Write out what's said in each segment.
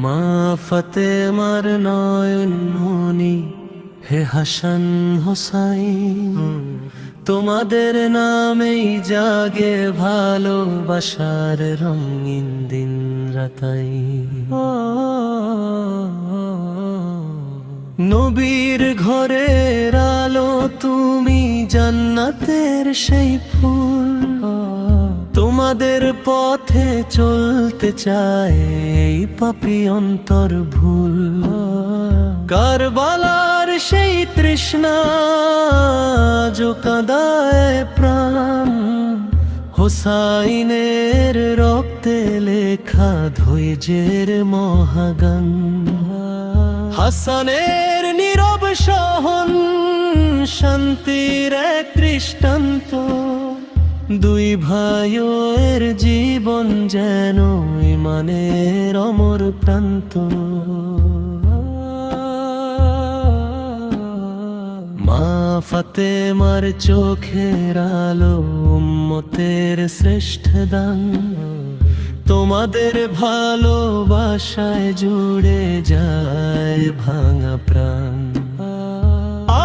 মা ফাতেমার নয়ন মনি, হে হাসান হোসাইন, তোমাদের নামেই জাগে ভালোবাসার রঙিন দিন রাতাই। নবীর ঘরের আলো তুমি, জান্নাতের সেই ফুল, তোমাদের পথে চলতে চায় এই পাপী অন্তর ভুল। কারবালার সেই তৃষ্ণা যো কাঁদায় প্রাণ, হোসাইনের রক্তে লেখা ধৈর্যের মহাগান। হাসানের নীরব সহন শান্তির এক দৃষ্টান্ত, দুই ভাইয়ের জীবন যেন ইমানের অমর প্রান্ত। মা ফাতেমার চোখের আলো উম্মতের শ্রেষ্ঠ দান, তোমাদের ভালোবাসায় জুড়ে যায় ভাঙা প্রাণ।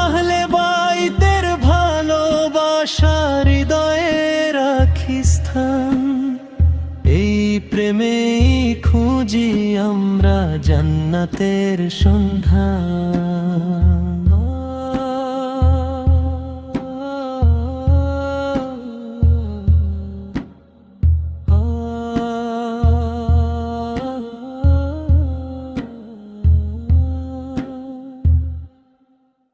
আহলে বাইতের ভালোবাসা হৃদয়ে রাখি স্থান, এই প্রেমেই খুঁজি আমরা জান্নাতের সন্ধান।